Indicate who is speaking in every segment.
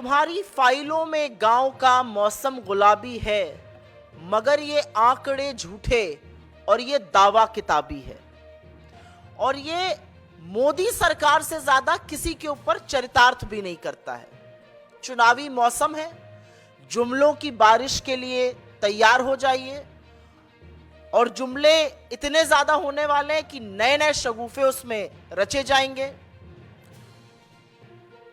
Speaker 1: तुम्हारी फाइलों में गांव का मौसम गुलाबी है, मगर ये आंकड़े झूठे और ये दावा किताबी है। और ये मोदी सरकार से ज्यादा किसी के ऊपर चरितार्थ भी नहीं करता है। चुनावी मौसम है, जुमलों की बारिश के लिए तैयार हो जाइए। और जुमले इतने ज्यादा होने वाले हैं कि नए नए शगुफे उसमें रचे जाएंगे।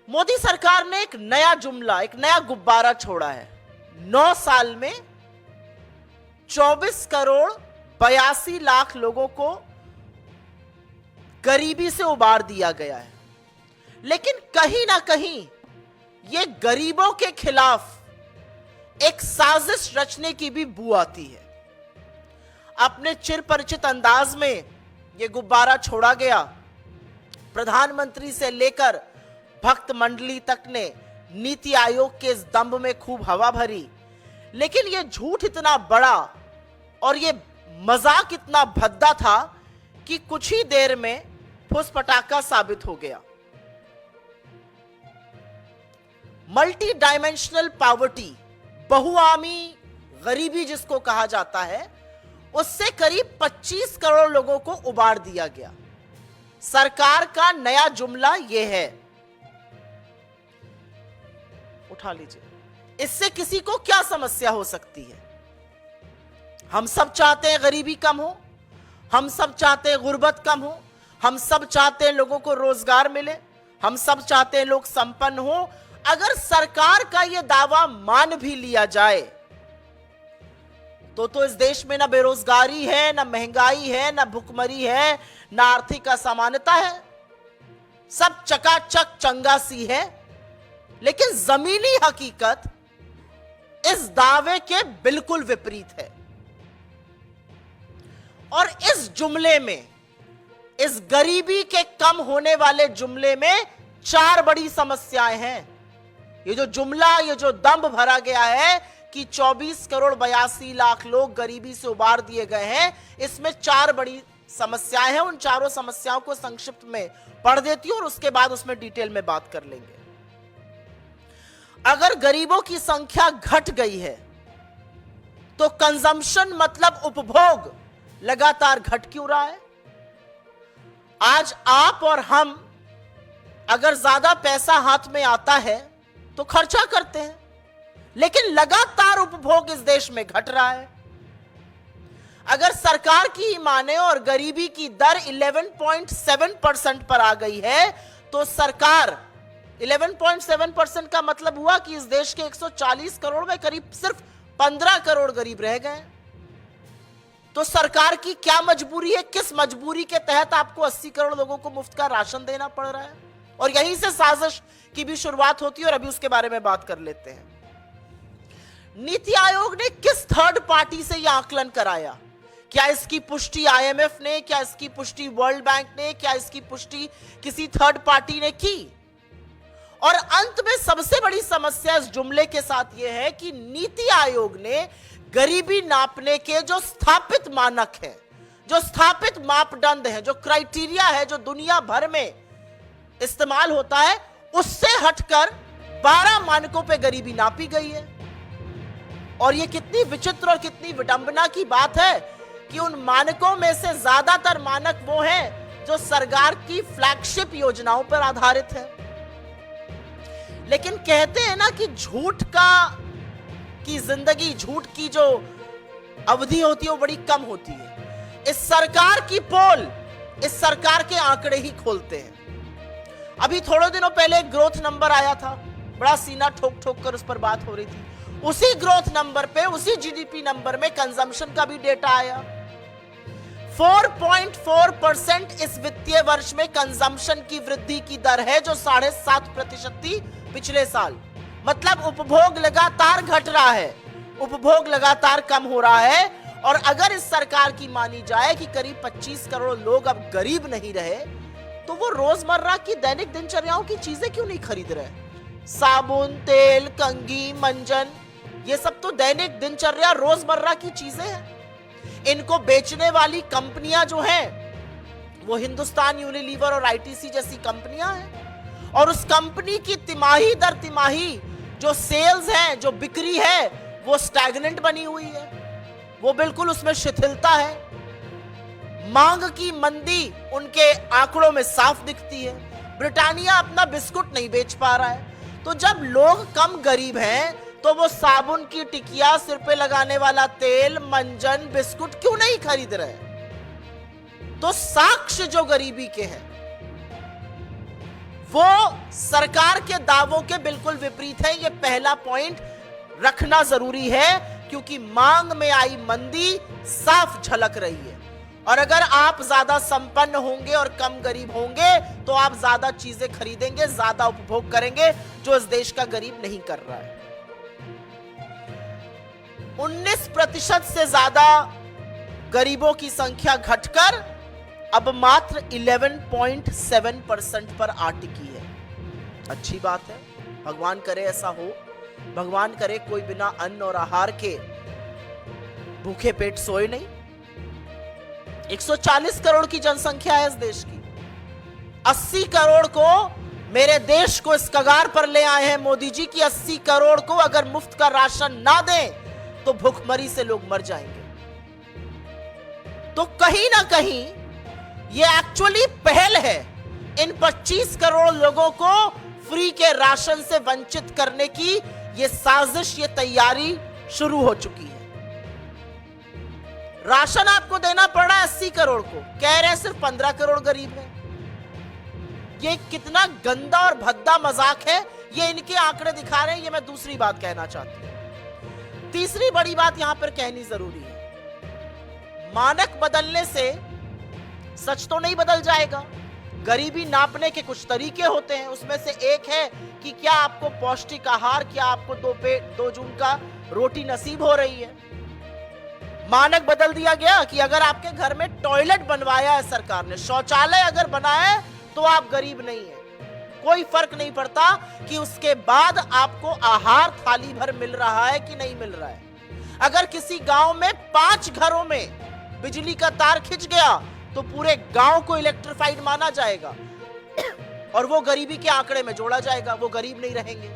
Speaker 1: मोदी सरकार ने एक नया जुमला, एक नया गुब्बारा छोड़ा है। 9 साल में 24 करोड़ 82 लाख लोगों को गरीबी से उबार दिया गया है। लेकिन कहीं ना कहीं ये गरीबों के खिलाफ एक साजिश रचने की भी बू आती है। अपने चिर परिचित अंदाज में यह गुब्बारा छोड़ा गया। प्रधानमंत्री से लेकर भक्त मंडली तक ने नीति आयोग के इस दंभ में खूब हवा भरी, लेकिन यह झूठ इतना बड़ा और यह मजाक इतना भद्दा था कि कुछ ही देर में फुस पटाखा साबित हो गया। मल्टी डायमेंशनल पॉवर्टी, बहुआमी गरीबी जिसको कहा जाता है, उससे करीब 25 करोड़ लोगों को उबार दिया गया। सरकार का नया जुमला यह है, उठा लीजिए, इससे किसी को क्या समस्या हो सकती है? हम सब चाहते हैं गरीबी कम हो, हम सब चाहते हैं गुर्बत कम हो, हम सब चाहते हैं लोगों को रोजगार मिले, हम सब चाहते हैं लोग संपन्न हो। अगर सरकार का यह दावा मान भी लिया जाए तो इस देश में ना बेरोजगारी है, ना महंगाई है, ना भुखमरी है, ना आर्थिक असमानता है। सब चकाचक चंगा सी है। लेकिन जमीनी हकीकत इस दावे के बिल्कुल विपरीत है। और इस जुमले में, इस गरीबी के कम होने वाले जुमले में 4 बड़ी समस्याएं हैं। ये जो जुमला, ये जो दंभ भरा गया है कि 24 करोड़ 82 लाख लोग गरीबी से उबार दिए गए हैं, इसमें 4 बड़ी समस्याएं हैं। उन चारों समस्याओं को संक्षिप्त में पढ़ देती हूं और उसके बाद उसमें डिटेल में बात कर लेंगे। अगर गरीबों की संख्या घट गई है तो कंजम्पशन मतलब उपभोग लगातार घट क्यों रहा है? आज आप और हम अगर ज्यादा पैसा हाथ में आता है तो खर्चा करते हैं, लेकिन लगातार उपभोग इस देश में घट रहा है। अगर सरकार की ही माने और गरीबी की दर 11.7% पर आ गई है तो सरकार 11.7% का मतलब हुआ कि इस देश के 140 करोड़ में करीब सिर्फ 15 करोड़ गरीब रह गए। तो सरकार की क्या मजबूरी है? किस मजबूरी के तहत आपको 80 करोड़ लोगों को मुफ्त का राशन देना पड़ रहा है? और यहीं से साजिश की भी शुरुआत होती है और अभी उसके बारे में बात कर लेते हैं। नीति आयोग ने किस थर्ड पार्टी से यह आकलन कराया? क्या इसकी पुष्टि आईएमएफ ने, क्या इसकी पुष्टि वर्ल्ड बैंक ने, क्या इसकी पुष्टि किसी थर्ड पार्टी ने की? और अंत में सबसे बड़ी समस्या इस जुमले के साथ यह है कि नीति आयोग ने गरीबी नापने के जो स्थापित मानक है, जो स्थापित मापदंड है, जो क्राइटेरिया है, जो दुनिया भर में इस्तेमाल होता है, उससे हटकर 12 मानकों पे गरीबी नापी गई है। और ये कितनी विचित्र और कितनी विडंबना की बात है कि उन मानकों में से ज्यादातर मानक वो हैं जो सरकार की फ्लैगशिप योजनाओं पर आधारित है। लेकिन कहते हैं ना कि झूठ की जिंदगी, झूठ की जो अवधि होती है वो बड़ी कम होती है। इस सरकार की पोल इस सरकार के आंकड़े ही खोलते हैं। अभी थोड़े दिनों पहले एक ग्रोथ नंबर आया था, बड़ा सीना ठोक ठोक कर उस पर बात हो रही थी। उसी ग्रोथ नंबर पे, उसी जीडीपी नंबर में कंजम्पशन का भी डेटा आया। 4.4% इस वित्तीय वर्ष में कंजम्पशन की वृद्धि की दर है, जो 7.5% थी पिछले साल। मतलब उपभोग लगातार घट रहा है, उपभोग लगातार कम हो रहा है। और अगर इस सरकार की मानी जाए कि करीब 25 करोड़ लोग अब गरीब नहीं रहे, तो वो रोजमर्रा की दैनिक दिनचर्याओं की चीजें क्यों नहीं खरीद रहे? साबुन, तेल, कंघी, मंजन, ये सब तो दैनिक दिनचर्या रोजमर्रा की चीजें हैं। इनको बेचने वाली कंपनियां जो हैं वो हिंदुस्तान यूनिलीवर और आईटीसी जैसी कंपनियां हैं। और उस कंपनी की तिमाही दर तिमाही जो सेल्स है, जो बिक्री है, वो स्टैग्नेंट बनी हुई है, वो बिल्कुल उसमें शिथिलता है। मांग की मंदी उनके आंकड़ों में साफ दिखती है। ब्रिटानिया अपना बिस्कुट नहीं बेच पा रहा है। तो जब लोग कम गरीब हैं तो वो साबुन की टिकिया, सिर पे लगाने वाला तेल, मंजन, बिस्कुट क्यों नहीं खरीद रहे? तो साक्ष्य जो गरीबी के हैं वो सरकार के दावों के बिल्कुल विपरीत है। ये पहला पॉइंट रखना जरूरी है, क्योंकि मांग में आई मंदी साफ झलक रही है। और अगर आप ज्यादा संपन्न होंगे और कम गरीब होंगे तो आप ज्यादा चीजें खरीदेंगे, ज्यादा उपभोग करेंगे, जो इस देश का गरीब नहीं कर रहा है। 19% से ज्यादा गरीबों की संख्या घटकर अब मात्र 11.7% पर आ टिकी है। अच्छी बात है, भगवान करे ऐसा हो। भगवान करे कोई बिना अन्न और आहार के भूखे पेट सोए नहीं। 140 करोड़ की जनसंख्या है इस देश की। 80 करोड़ को मेरे देश को इस कगार पर ले आए हैं मोदी जी की 80 करोड़ को अगर मुफ्त का राशन ना दें तो भूखमरी से लोग मर जाएंगे। तो कहीं ना कहीं ये एक्चुअली पहल है इन 25 करोड़ लोगों को फ्री के राशन से वंचित करने की। ये साजिश, ये तैयारी शुरू हो चुकी है। राशन आपको देना पड़ रहा है 80 करोड़ को, कह रहे हैं सिर्फ 15 करोड़ गरीब है। ये कितना गंदा और भद्दा मजाक है, ये इनके आंकड़े दिखा रहे हैं। ये मैं दूसरी बात कहना चाहती हूं। तीसरी बड़ी बात यहां पर कहनी जरूरी है। मानक बदलने से सच तो नहीं बदल जाएगा। गरीबी नापने के कुछ तरीके होते हैं, उसमें से एक है कि क्या आपको पौष्टिक आहार, क्या आपको 2 जून का रोटी नसीब हो रही है। मानक बदल दिया गया कि अगर आपके घर में टॉयलेट बनवाया है सरकार ने, शौचालय अगर बना है, तो आप गरीब नहीं है। कोई फर्क नहीं पड़ता कि उसके बाद आपको आहार थाली भर मिल रहा है कि नहीं मिल रहा है। अगर किसी गांव में 5 घरों में बिजली का तार खिंच गया तो पूरे गांव को इलेक्ट्रिफाइड माना जाएगा और वो गरीबी के आंकड़े में जोड़ा जाएगा, वो गरीब नहीं रहेंगे।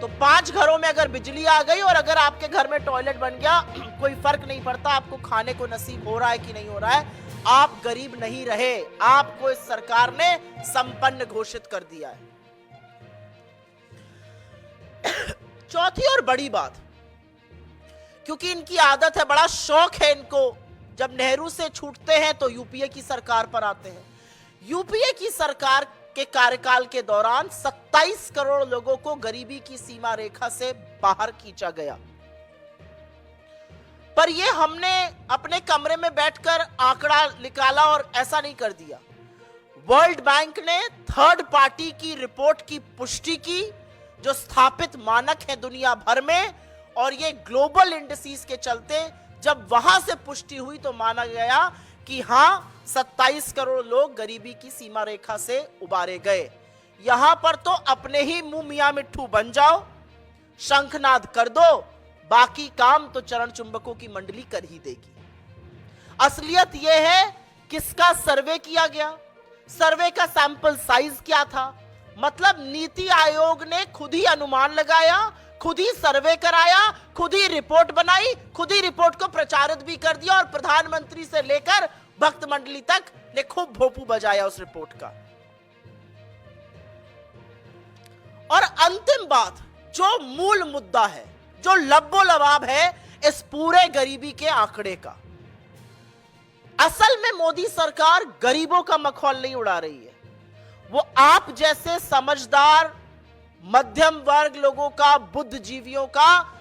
Speaker 1: तो 5 घरों में अगर बिजली आ गई और अगर आपके घर में टॉयलेट बन गया, कोई फर्क नहीं पड़ता आपको खाने को नसीब हो रहा है कि नहीं हो रहा है, आप गरीब नहीं रहे। आपको इस सरकार ने संपन्न घोषित कर दिया है। चौथी और बड़ी बात, क्योंकि इनकी आदत है, बड़ा शौक है इनको, जब नेहरू से छूटते हैं तो यूपीए की सरकार पर आते हैं। यूपीए की सरकार के कार्यकाल के दौरान 27 करोड़ लोगों को गरीबी की सीमा रेखा से बाहर खींचा गया। पर यह हमने अपने कमरे में बैठकर आंकड़ा निकाला और ऐसा नहीं कर दिया। वर्ल्ड बैंक ने थर्ड पार्टी की रिपोर्ट की पुष्टि की, जो स्थापित मानक है दुनिया भर में, और ये ग्लोबल इंडिसेस के चलते जब वहां से पुष्टि हुई तो माना गया कि हां 27 करोड़ लोग गरीबी की सीमा रेखा से उबारे गए। यहां पर तो अपने ही मुंह मियां मिट्ठू बन जाओ, शंखनाद कर दो, बाकी काम तो चरण चुंबकों की मंडली कर ही देगी। असलियत यह है किसका सर्वे किया गया, सर्वे का सैंपल साइज क्या था। मतलब नीति आयोग ने खुद ही अनुमान लगाया, खुद ही सर्वे कराया, खुद ही रिपोर्ट बनाई, खुद ही रिपोर्ट को प्रचारित भी कर दिया और प्रधानमंत्री से लेकर भक्त मंडली तक ने खूब भोपू बजाया उस रिपोर्ट का। और अंतिम बात, जो मूल मुद्दा है, जो लब्बो लबाब है इस पूरे गरीबी के आंकड़े का, असल में मोदी सरकार गरीबों का मखौल नहीं उड़ा रही है। वो आप जैसे समझदार मध्यम वर्ग लोगों का, बुद्धिजीवियों का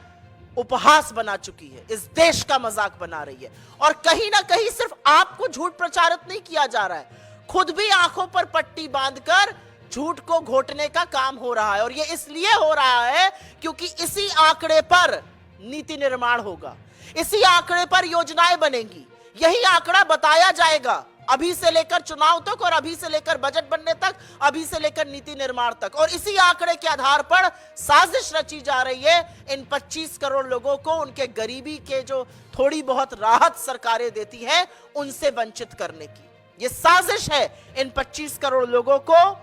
Speaker 1: उपहास बना चुकी है, इस देश का मजाक बना रही है। और कहीं ना कहीं सिर्फ आपको झूठ प्रचारित नहीं किया जा रहा है, खुद भी आंखों पर पट्टी बांधकर झूठ को घोटने का काम हो रहा है। और यह इसलिए हो रहा है क्योंकि इसी आंकड़े पर नीति निर्माण होगा, इसी आंकड़े पर योजनाएं बनेंगी, यही आंकड़ा बताया जाएगा अभी से लेकर चुनाव तक और अभी से लेकर बजट बनने तक, अभी से लेकर नीति निर्माण तक। और इसी आंकड़े के आधार पर साजिश रची जा रही है इन 25 करोड़ लोगों को उनके गरीबी के जो थोड़ी बहुत राहत सरकारें देती हैं उनसे वंचित करने की। यह साजिश है इन 25 करोड़ लोगों को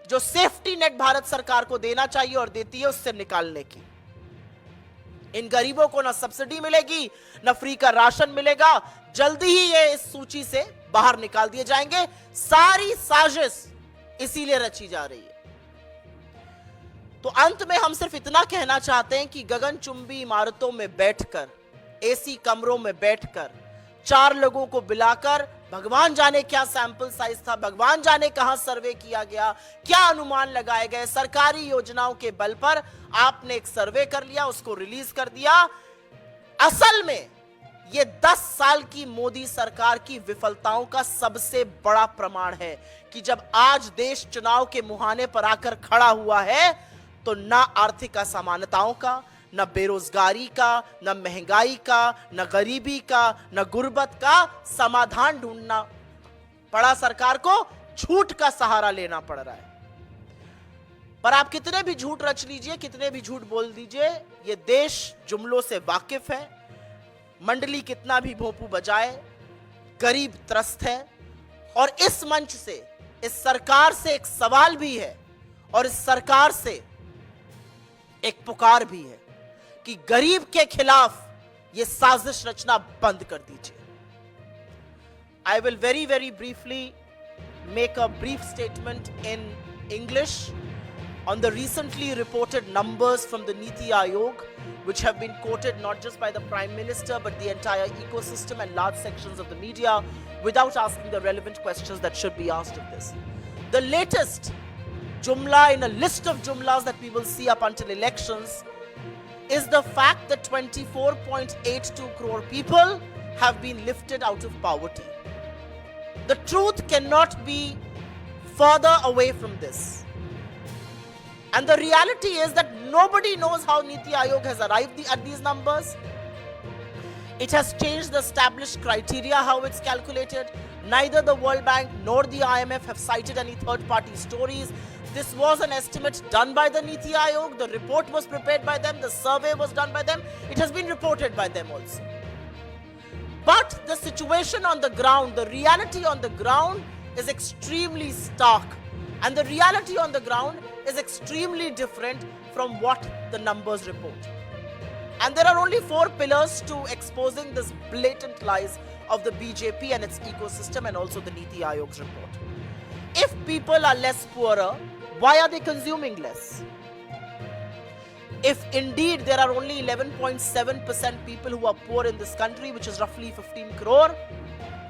Speaker 1: जो सेफ्टी नेट भारत सरकार को देना चाहिए और देती है, उससे निकालने की। इन गरीबों को ना सब्सिडी मिलेगी, ना फ्री का राशन मिलेगा। जल्दी ही ये इस सूची से बाहर निकाल दिए जाएंगे। सारी साजिश इसीलिए रची जा रही है। तो अंत में हम सिर्फ इतना कहना चाहते हैं कि गगनचुंबी इमारतों में बैठकर, एसी कमरों में बैठकर, 4 लोगों को बुलाकर, भगवान जाने क्या सैंपल साइज था, भगवान जाने कहां सर्वे किया गया, क्या अनुमान लगाए गए, सरकारी योजनाओं के बल पर आपने एक सर्वे कर लिया, उसको रिलीज कर दिया। असल में ये 10 साल की मोदी सरकार की विफलताओं का सबसे बड़ा प्रमाण है कि जब आज देश चुनाव के मुहाने पर आकर खड़ा हुआ है, तो ना आर्थिक असमानताओं का, न बेरोजगारी का, न महंगाई का, न गरीबी का, न गुर्बत का समाधान ढूंढना पड़ा सरकार को, झूठ का सहारा लेना पड़ रहा है। पर आप कितने भी झूठ रच लीजिए, कितने भी झूठ बोल दीजिए, ये देश जुमलों से वाकिफ है। मंडली कितना भी भोंपू बजाए, गरीब त्रस्त है। और इस मंच से, इस सरकार से एक सवाल भी है और इस सरकार से एक पुकार भी है कि गरीब के खिलाफ यह साजिश रचना बंद कर दीजिए। I will very briefly make a brief statement in English on the recently reported numbers from the Niti Aayog, which have been quoted not just by the Prime Minister but the entire ecosystem and large sections of the media, without asking the relevant questions that should be asked of this. The latest jumla in a list of jumlas that we will see up until elections is the fact that 24.82 crore people have been lifted out of poverty. The truth cannot be further away from this. And the reality is that nobody knows how Niti Aayog has arrived at these numbers. It has changed the established criteria how it's calculated. Neither the World Bank nor the IMF have cited any third-party stories. This was an estimate done by the Niti Aayog. The report was prepared by them. The survey was done by them. It has been reported by them also. But the situation on the ground, the reality on the ground is extremely stark. And the reality on the ground is extremely different from what the numbers report. And there are only 4 pillars to exposing this blatant lies of the BJP and its ecosystem and also the Niti Aayog's report. If people are less poorer, why are they consuming less? If indeed there are only 11.7% people who are poor in this country, which is roughly 15 crore,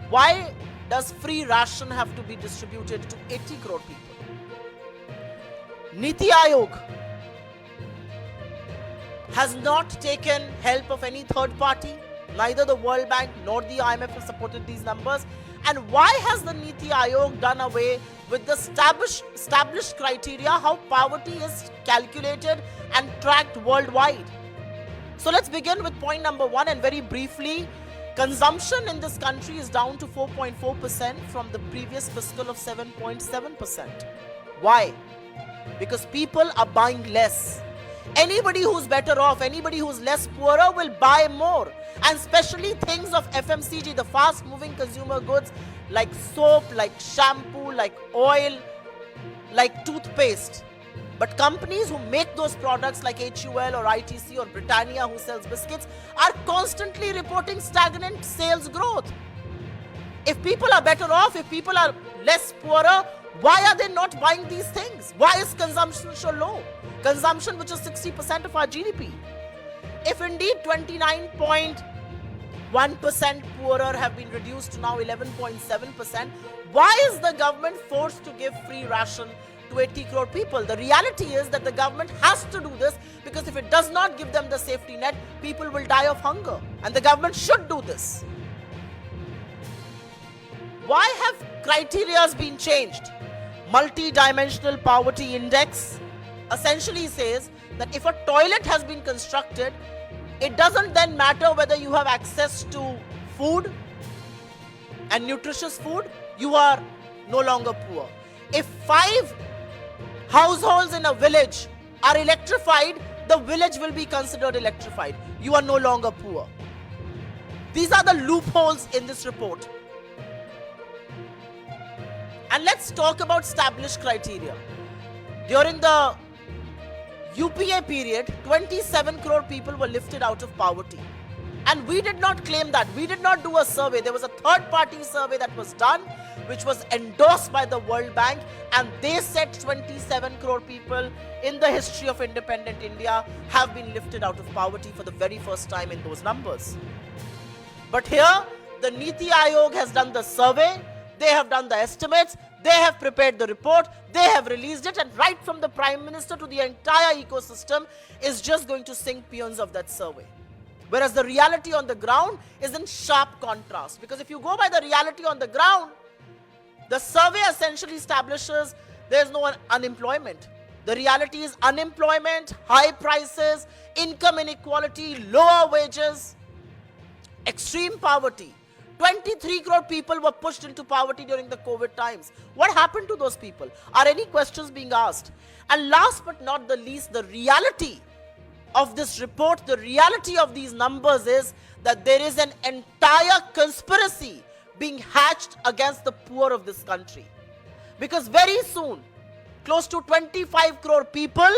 Speaker 1: why does free ration have to be distributed to 80 crore people? Niti Aayog has not taken help of any third party. Neither the World Bank nor the IMF have supported these numbers. And why has the Niti Aayog done away with the established criteria how poverty is calculated and tracked worldwide? So let's begin with point number 1, and very briefly, consumption in this country is down to 4.4% from the previous fiscal of 7.7%. Why? Because people are buying less. Anybody who's better off, anybody who's less poorer will buy more. And especially things of FMCG, the fast moving consumer goods like soap, like shampoo, like oil, like toothpaste. But companies who make those products like HUL or ITC or Britannia, who sells biscuits, are constantly reporting stagnant sales growth. If people are better off, if people are less poorer, why are they not buying these things? Why is consumption so low? Consumption, which is 60% of our GDP. If indeed 29.1% poorer have been reduced to now 11.7%, why is the government forced to give free ration to 80 crore people? The reality is that the government has to do this because if it does not give them the safety net, people will die of hunger. And the government should do this. Why have criteria been changed? Multi-dimensional poverty index essentially says that if a toilet has been constructed, it doesn't then matter whether you have access to food and nutritious food, you are no longer poor. If 5 households in a village are electrified, the village will be considered electrified. You are no longer poor. These are the loopholes in this report. And let's talk about established criteria. During the UPA period, 27 crore people were lifted out of poverty. And we did not claim that. We did not do a survey. There was a third-party survey that was done, which was endorsed by the World Bank, and they said 27 crore people in the history of independent India have been lifted out of poverty for the very first time in those numbers. But here, the Niti Aayog has done the survey, they have done the estimates, they have prepared the report, they have released it, and right from the Prime Minister to the entire ecosystem is just going to sing peons of that survey. Whereas the reality on the ground is in sharp contrast. Because if you go by the reality on the ground, the survey essentially establishes there's no unemployment. The reality is unemployment, high prices, income inequality, lower wages, extreme poverty. 23 crore people were pushed into poverty during the COVID times. What happened to those people? Are any questions being asked? And last but not the least, the reality of this report, the reality of these numbers is that there is an entire conspiracy being hatched against the poor of this country. Because very soon, close to 25 crore people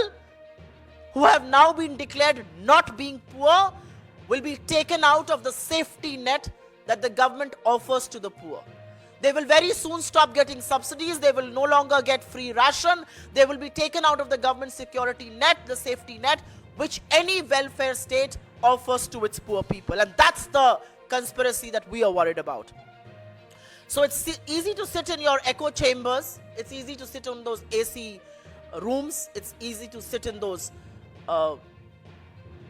Speaker 1: who have now been declared not being poor will be taken out of the safety net that the government offers to the poor. They will very soon stop getting subsidies. They will no longer get free ration. They will be taken out of the government security net, the safety net, which any welfare state offers to its poor people. And that's the conspiracy that we are worried about. So it's easy to sit in your echo chambers. It's easy to sit in those AC rooms. It's easy to sit in those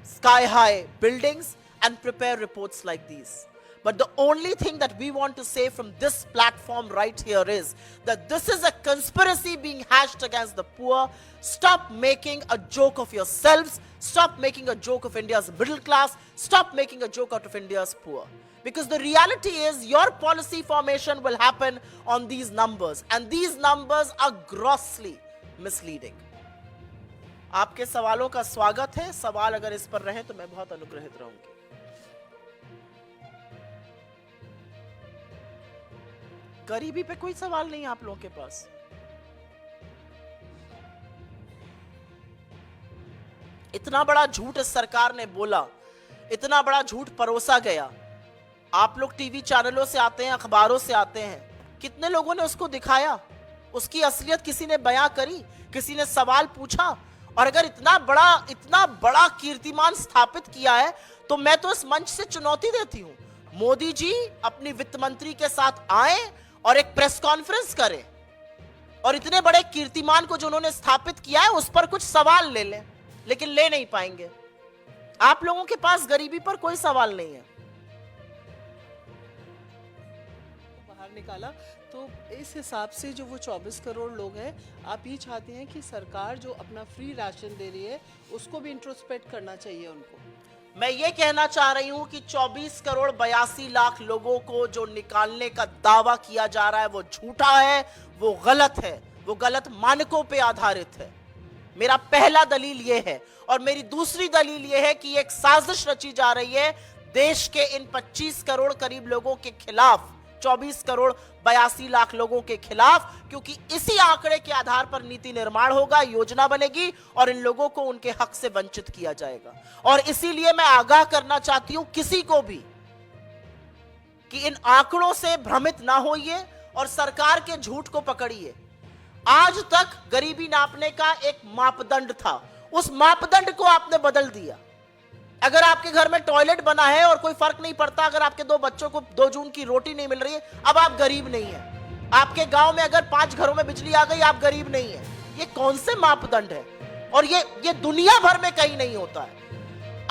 Speaker 1: sky-high buildings and prepare reports like these. But the only thing that we want to say from this platform right here is that this is a conspiracy being hatched against the poor. Stop making a joke of yourselves. Stop making a joke of India's middle class. Stop making a joke out of India's poor. Because the reality is your policy formation will happen on these numbers. And these numbers are grossly misleading. आपके सवालों का स्वागत है. सवाल अगर इस पर रहे तो मैं बहुत अनुग्रहित रहूंगी. गरीबी पे कोई सवाल नहीं आप लोगों के पास. इतना बड़ा झूठ इस सरकार ने बोला, इतना बड़ा झूठ परोसा गया. आप लोग टीवी चैनलों से आते हैं, अखबारों से आते हैं. कितने लोगों ने उसको दिखाया? उसकी असलियत किसी ने बयां करी? किसी ने सवाल पूछा? और अगर इतना बड़ा कीर्तिमान स्थापित किया है तो मैं तो इस मंच से चुनौती देती हूं. मोदी जी अपनी वित्त मंत्री के साथ आए और एक प्रेस कॉन्फ्रेंस करें और इतने बड़े कीर्तिमान को जो उन्होंने स्थापित किया है उस पर कुछ सवाल ले लें. लेकिन ले नहीं पाएंगे. आप लोगों के पास गरीबी पर कोई सवाल नहीं है.
Speaker 2: बाहर निकाला तो इस हिसाब से जो वो 24 करोड़ लोग हैं, आप ये चाहते हैं कि सरकार जो अपना फ्री राशन दे रही है उसको भी इंट्रोस्पेक्ट करना चाहिए उनको.
Speaker 1: मैं ये कहना चाह रही हूं कि 24 करोड़ 82 लाख लोगों को जो निकालने का दावा किया जा रहा है वो झूठा है, वो गलत है, वो गलत मानकों पे आधारित है. मेरा पहला दलील ये है. और मेरी दूसरी दलील ये है कि एक साजिश रची जा रही है देश के इन 25 करोड़ करीब लोगों के खिलाफ, 24 करोड़ 82 लाख लोगों के खिलाफ, क्योंकि इसी आंकड़े के आधार पर नीति निर्माण होगा, योजना बनेगी और इन लोगों को उनके हक से वंचित किया जाएगा. और इसीलिए मैं आगाह करना चाहती हूं किसी को भी कि इन आंकड़ों से भ्रमित ना होइए और सरकार के झूठ को पकड़िए. आज तक गरीबी नापने का एक मापदंड था, उस मापदंड को आपने बदल दिया. अगर आपके घर में टॉयलेट बना है और कोई फर्क नहीं पड़ता, अगर आपके 2 बच्चों को 2 जून की रोटी नहीं मिल रही है, अब आप गरीब नहीं है. आपके गांव में अगर 5 घरों में बिजली आ गई, आप गरीब नहीं है. ये कौन से मापदंड है? और ये दुनिया भर में कहीं नहीं होता है.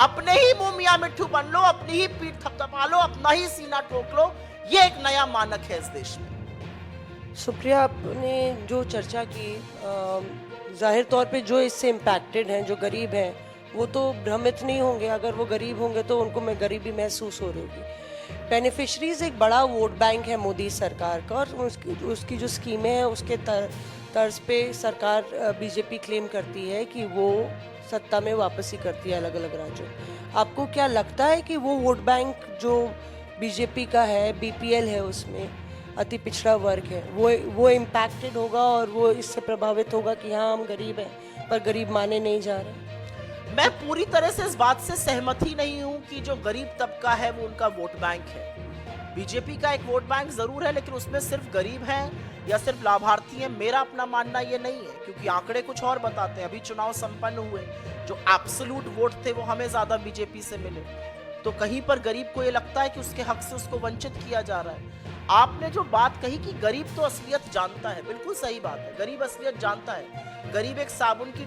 Speaker 1: अपने ही मुंह मियां मिट्ठू बन लो, अपनी ही पीठ थपथपा लो, अपना ही सीना ठोक लो. ये एक नया मानक है इस देश में.
Speaker 3: सुप्रिया, आपने जो चर्चा की, जाहिर तौर पे जो इससे इम्पैक्टेड हैं, जो गरीब हैं, वो तो भ्रमित नहीं होंगे. अगर वो गरीब होंगे तो उनको में गरीबी महसूस हो रही होगी. बेनिफिशरीज एक बड़ा वोट बैंक है मोदी सरकार का, और उसकी जो स्कीमें हैं उसके तर्ज पे सरकार बीजेपी क्लेम करती है कि वो सत्ता में वापसी करती है अलग अलग राज्यों. आपको क्या लगता है कि वो वोट बैंक जो बीजेपी का है, बीपीएल है, उसमें अति पिछड़ा वर्ग है वो इम्पैक्टेड होगा और वो इससे प्रभावित होगा कि हाँ हम गरीब हैं पर गरीब माने नहीं जा रहे।
Speaker 1: मैं पूरी तरह से इस बात से सहमत ही नहीं हूं कि जो गरीब तबका है वो उनका वोट बैंक है। बीजेपी का एक वोट बैंक जरूर है, लेकिन उसमें सिर्फ गरीब हैं या सिर्फ लाभार्थी हैं, मेरा अपना मानना ये नहीं है, क्योंकि आंकड़े कुछ और बताते हैं। अभी चुनाव संपन्न हुए, जो एब्सोल्यूट वोट थे वो हमें ज्यादा बीजेपी से मिले, तो कहीं पर गरीब को ये लगता है कि उसके हक से उसको वंचित किया जा रहा है। आपने जो बात कही कि गरीब तो असलियत जानता है, बिल्कुल सही बात है, गरीब असलियत जानता है। गरीब एक साबुन की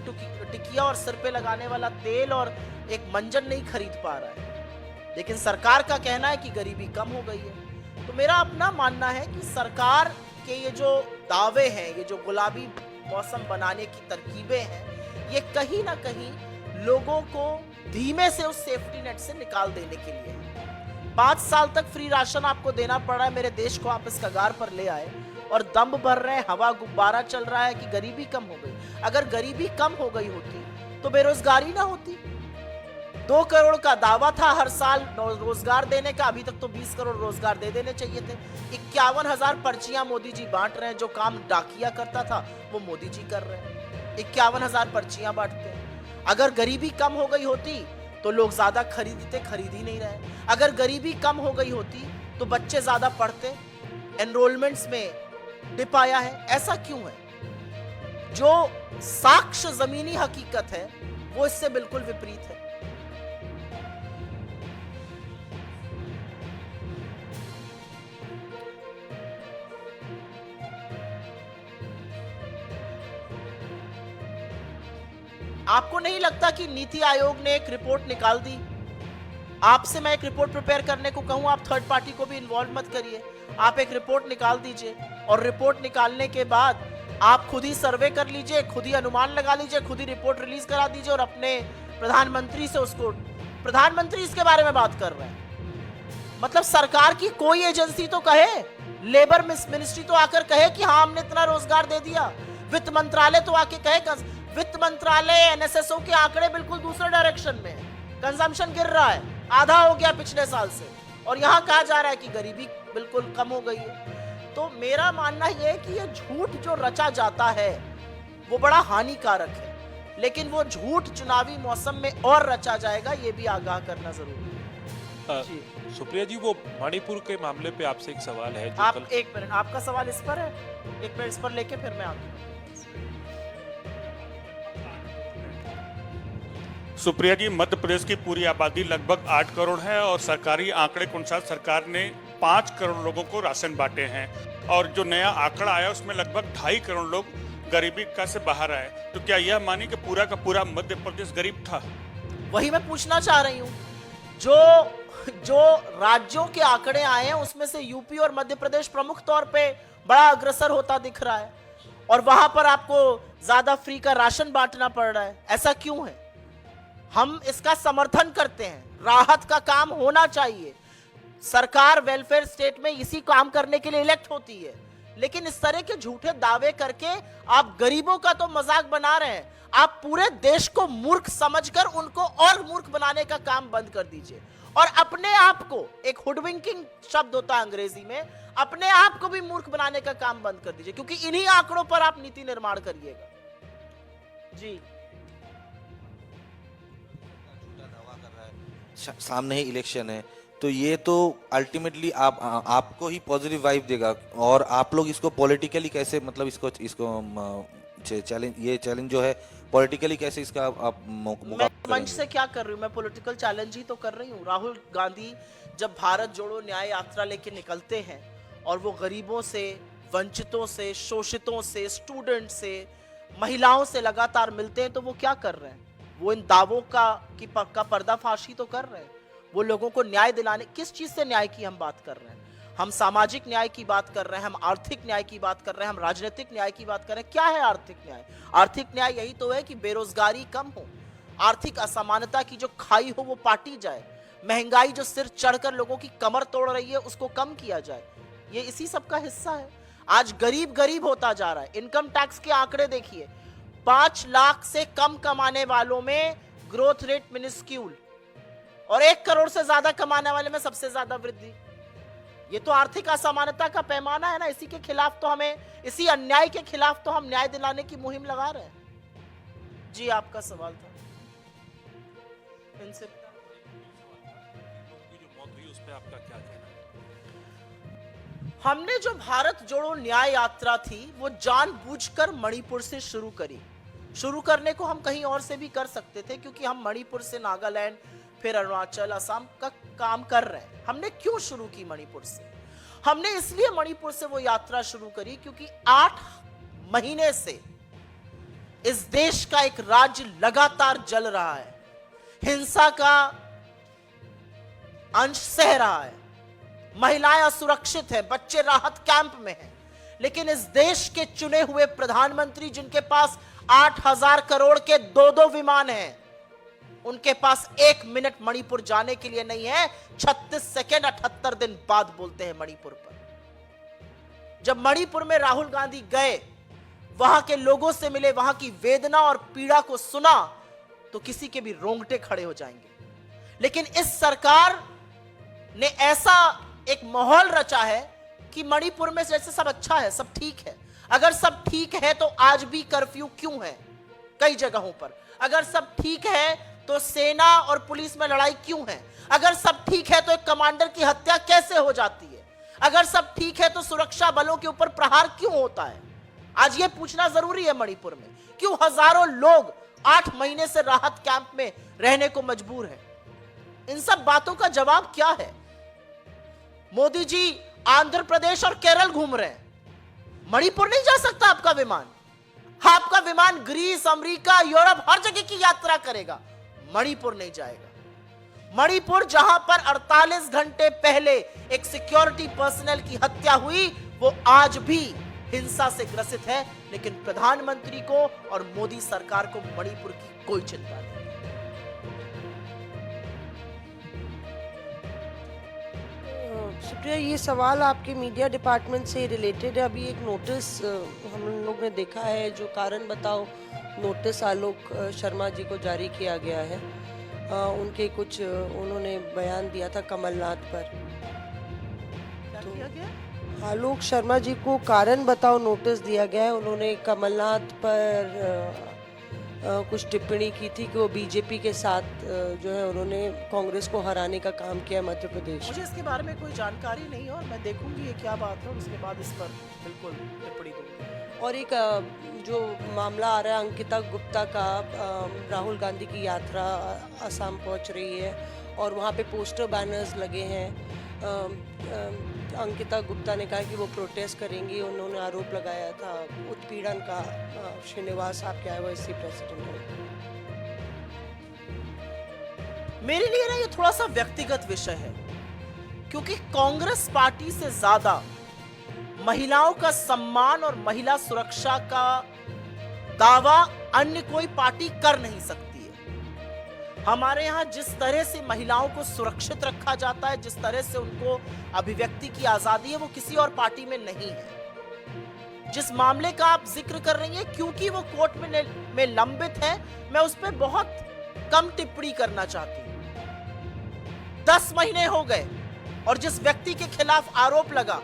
Speaker 1: टिकिया और सिर पे लगाने वाला तेल और एक मंजन नहीं खरीद पा रहा है, लेकिन सरकार का कहना है कि गरीबी कम हो गई है। तो मेरा अपना मानना है कि सरकार के ये जो दावे हैं, ये जो गुलाबी मौसम बनाने की तरकीबें हैं, ये कहीं ना कहीं लोगों को धीमे से उस सेफ्टी नेट से निकाल देने के लिए है। 5 साल तक फ्री राशन आपको देना पड़ रहा है, मेरे देश को आप इस कगार पर ले आए और दम भर रहे हैं, हवा गुब्बारा चल रहा है कि गरीबी कम हो गई। अगर गरीबी कम हो गई होती तो बेरोजगारी ना होती। 2 करोड़ का दावा था हर साल रोजगार देने का, अभी तक तो 20 करोड़ रोजगार दे देने चाहिए थे। 51,000 पर्चियां मोदी जी बांट रहे हैं, जो काम डाकिया करता था वो मोदी जी कर रहे हैं। 51,000 पर्चियां बांटते हैं। अगर गरीबी कम हो गई होती तो लोग ज्यादा खरीदते, खरीद ही नहीं रहे। अगर गरीबी कम हो गई होती तो बच्चे ज्यादा पढ़ते, एनरोलमेंट्स में डिप आया है। ऐसा क्यों है? जो साक्ष्य जमीनी हकीकत है वो इससे बिल्कुल विपरीत है। आपको नहीं लगता कि नीति आयोग ने एक रिपोर्ट निकाल दी? आपसे मैं एक रिपोर्ट प्रिपेयर करने को कहूं, आप थर्ड पार्टी को भी इन्वॉल्व मत करिए, आप एक रिपोर्ट निकाल दीजिए और रिपोर्ट निकालने के बाद आप खुद ही सर्वे कर लीजिए, खुद ही अनुमान लगा लीजिए, खुद ही रिपोर्ट रिलीज करा दीजिए और अपने प्रधानमंत्री से उसको, प्रधानमंत्री इसके बारे में बात कर रहे हैं। मतलब सरकार की कोई एजेंसी तो कहे, लेबर मिनिस्ट्री तो आकर कहे कि हाँ हमने इतना रोजगार दे दिया, वित्त मंत्रालय तो आके कहे। वित्त मंत्रालय, एनएसएसओ के आंकड़े बिल्कुल दूसरे डायरेक्शन में है, कंजम्पशन गिर रहा है, आधा हो गया पिछले साल से, और यहां कहा जा रहा है कि गरीबी बिल्कुल कम हो गई है। तो मेरा मानना यह है कि ये झूठ जो रचा जाता है वो बड़ा हानिकारक है, लेकिन वो झूठ चुनावी मौसम में और रचा जाएगा, ये भी आगाह करना जरूरी है।
Speaker 4: सुप्रिया जी, वो मणिपुर के मामले पे आपसे एक सवाल है जो
Speaker 1: आप एक मिनट, आपका सवाल इस पर है, एक मिनट इस पर लेके फिर मैं आता हूं।
Speaker 5: सुप्रिया जी, मध्य प्रदेश की पूरी आबादी लगभग 8 करोड़ है और सरकारी आंकड़े के अनुसार सरकार ने 5 करोड़ लोगों को राशन बांटे हैं, और जो नया आंकड़ा आया उसमें लगभग 2.5 करोड़ लोग गरीबी का से बाहर आए। तो क्या यह मानी कि पूरा का पूरा मध्य प्रदेश गरीब था?
Speaker 1: वही मैं पूछना चाह रही हूँ। जो राज्यों के आंकड़े आए हैं उसमें से यूपी और मध्य प्रदेश प्रमुख तौर पे बड़ा अग्रसर होता दिख रहा है, और वहां पर आपको ज्यादा फ्री का राशन बांटना पड़ रहा है। ऐसा क्यों है? हम इसका समर्थन करते हैं, राहत का काम होना चाहिए, सरकार वेलफेयर स्टेट में इसी काम करने के लिए इलेक्ट होती है, लेकिन इस तरह के झूठे दावे करके आप गरीबों का तो मजाक बना रहे हैं, आप पूरे देश को मूर्ख समझकर उनको और मूर्ख बनाने का काम बंद कर दीजिए, और अपने आप को, एक हुडविंकिंग शब्द होता है अंग्रेजी में, अपने आप को भी मूर्ख बनाने का काम बंद कर दीजिए, क्योंकि इन्हीं आंकड़ों पर आप नीति निर्माण करिएगा। जी,
Speaker 6: सामने ही इलेक्शन है, तो ये तो अल्टीमेटली आपको ही पॉजिटिव वाइब देगा, और आप लोग इसको पॉलिटिकली कैसे, मतलब इसको चैलेंज, ये चैलेंज जो है पॉलिटिकली कैसे इसका आप
Speaker 1: मैं मंच से क्या कर रही हूँ? मैं पॉलिटिकल चैलेंज ही तो कर रही हूँ। राहुल गांधी जब भारत जोड़ो न्याय यात्रा लेके निकलते हैं और वो गरीबों से, वंचितों से, शोषितों से, स्टूडेंट से, महिलाओं से लगातार मिलते हैं, तो वो क्या कर रहे हैं? वो इन दावों का पर्दाफाशी तो कर रहे हैं। वो लोगों को न्याय दिलाने, किस चीज से न्याय की हम बात कर रहे हैं? हम सामाजिक न्याय की बात कर रहे हैं, हम आर्थिक न्याय की बात कर रहे हैं, हम राजनीतिक न्याय की बात कर रहे हैं। क्या है आर्थिक न्याय? आर्थिक न्याय यही तो है कि बेरोजगारी कम हो, आर्थिक असमानता की जो खाई हो वो पाटी जाए, महंगाई जो सिर चढ़कर लोगों की कमर तोड़ रही है उसको कम किया जाए। ये इसी सब का हिस्सा है। आज गरीब गरीब होता जा रहा है। इनकम टैक्स के आंकड़े देखिए, 5 लाख से कम कमाने वालों में ग्रोथ रेट मिनिस्क्यूल, और 1 करोड़ से ज्यादा कमाने वाले में सबसे ज्यादा वृद्धि। ये तो आर्थिक असमानता का पैमाना है ना, इसी के खिलाफ तो हमें, इसी अन्याय के खिलाफ तो हम न्याय दिलाने की मुहिम लगा रहे हैं। जी आपका सवाल था इनसे।
Speaker 4: की जो मौत हुई उस पे आपका क्या कहना है?
Speaker 1: हमने जो भारत जोड़ो न्याय यात्रा थी वो जानबूझकर मणिपुर से शुरू करी। शुरू करने को हम कहीं और से भी कर सकते थे, क्योंकि हम मणिपुर से नागालैंड, फिर अरुणाचल, असम का काम कर रहे हैं। हमने क्यों शुरू की मणिपुर से? हमने इसलिए मणिपुर से वो यात्रा शुरू करी क्योंकि 8 महीने से इस देश का एक राज्य लगातार जल रहा है, हिंसा का अंश सह रहा है, महिलाएं असुरक्षित हैं, बच्चे राहत कैंप में हैं। लेकिन इस देश के चुने हुए प्रधानमंत्री, जिनके पास 8,000 करोड़ के 2-2 विमान हैं, उनके पास 1 मिनट मणिपुर जाने के लिए नहीं है। 36 सेकेंड 78 दिन बाद बोलते हैं मणिपुर पर। जब मणिपुर में राहुल गांधी गए, वहां के लोगों से मिले, वहां की वेदना और पीड़ा को सुना, तो किसी के भी रोंगटे खड़े हो जाएंगे। लेकिन इस सरकार ने ऐसा एक माहौल रचा है कि मणिपुर में जैसे सब अच्छा है, सब ठीक है। अगर सब ठीक है तो आज भी कर्फ्यू क्यों है कई जगहों पर? अगर सब ठीक है तो सेना और पुलिस में लड़ाई क्यों है? अगर सब ठीक है तो एक कमांडर की हत्या कैसे हो जाती है? अगर सब ठीक है तो सुरक्षा बलों के ऊपर प्रहार क्यों होता है? आज ये पूछना जरूरी है मणिपुर में, क्यों हजारों लोग 8 महीने से राहत कैंप में रहने को मजबूर हैं? इन सब बातों का जवाब क्या है? मोदी जी आंध्र प्रदेश और केरल घूम रहे हैं, मणिपुर नहीं जा सकता आपका विमान? आपका विमान ग्रीस, अमेरिका, यूरोप हर जगह की यात्रा करेगा, मणिपुर नहीं जाएगा। मणिपुर जहां पर 48 घंटे पहले एक सिक्योरिटी पर्सनल की हत्या हुई, वो आज भी हिंसा से ग्रसित है। लेकिन प्रधानमंत्री को और मोदी सरकार को मणिपुर की कोई चिंता नहीं।
Speaker 3: सुप्रिया, ये सवाल आपके मीडिया डिपार्टमेंट से रिलेटेड है। अभी एक नोटिस हम लोग ने देखा है, जो कारण बताओ नोटिस आलोक शर्मा जी को जारी किया गया है। उनके कुछ उन्होंने बयान दिया था कमलनाथ पर।
Speaker 1: क्या किया गया?
Speaker 3: आलोक शर्मा जी को कारण बताओ नोटिस दिया गया है। उन्होंने कमलनाथ पर कुछ टिप्पणी की थी कि वो बीजेपी के साथ जो है उन्होंने कांग्रेस को हराने का काम किया मध्य प्रदेश।
Speaker 1: मुझे इसके बारे में कोई जानकारी नहीं है और मैं देखूंगी ये क्या बात है और उसके बाद इस पर बिल्कुल टिप्पणी दूंगी।
Speaker 3: और एक जो मामला आ रहा है अंकिता गुप्ता का, राहुल गांधी की यात्रा असम पहुंच रही है और वहां पे पोस्टर बैनर्स लगे हैं। अंकिता गुप्ता ने कहा कि वो प्रोटेस्ट करेंगी। उन्होंने आरोप लगाया था उत्पीड़न का। श्रीनिवास आपके IOC प्रेसिडेंट हैं।
Speaker 1: मेरे लिए ना ये थोड़ा सा व्यक्तिगत विषय है, क्योंकि कांग्रेस पार्टी से ज्यादा महिलाओं का सम्मान और महिला सुरक्षा का दावा अन्य कोई पार्टी कर नहीं सकती है। हमारे यहाँ जिस तरह से महिलाओं को सुरक्षित रखा जाता है, जिस तरह से उनको अभिव्यक्ति की आजादी है, वो किसी और पार्टी में नहीं है। जिस मामले का आप जिक्र कर रही हैं, क्योंकि वो कोर्ट में लंबित है, मैं उस पर बहुत कम टिप्पणी करना चाहती हूं। 10 महीने हो गए और जिस व्यक्ति के खिलाफ आरोप लगा,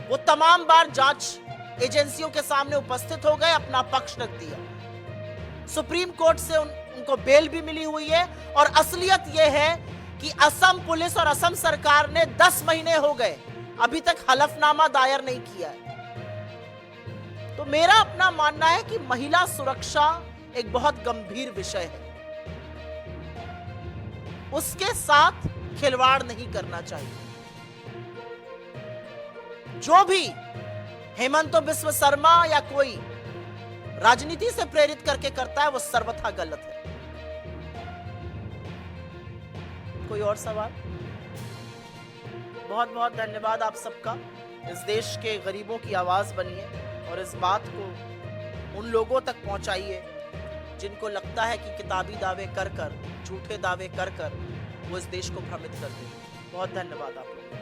Speaker 1: वो तमाम बार जांच एजेंसियों के सामने उपस्थित हो गए, अपना पक्ष रख दिया। सुप्रीम कोर्ट से उनको बेल भी मिली हुई है। और असलियत यह है कि असम पुलिस और असम सरकार ने 10 महीने हो गए, अभी तक हलफनामा दायर नहीं किया है। तो मेरा अपना मानना है कि महिला सुरक्षा एक बहुत गंभीर विषय है, उसके साथ खिलवाड़ नहीं करना चाहिए। जो भी हेमंत बिस्व शर्मा या कोई राजनीति से प्रेरित करके करता है, वो सर्वथा गलत है। कोई और सवाल? बहुत बहुत धन्यवाद आप सबका। इस देश के गरीबों की आवाज बनिए और इस बात को उन लोगों तक पहुंचाइए जिनको लगता है कि किताबी दावे कर कर, झूठे दावे कर कर वो इस देश को भ्रमित करते हैं। बहुत धन्यवाद आप लोगों का।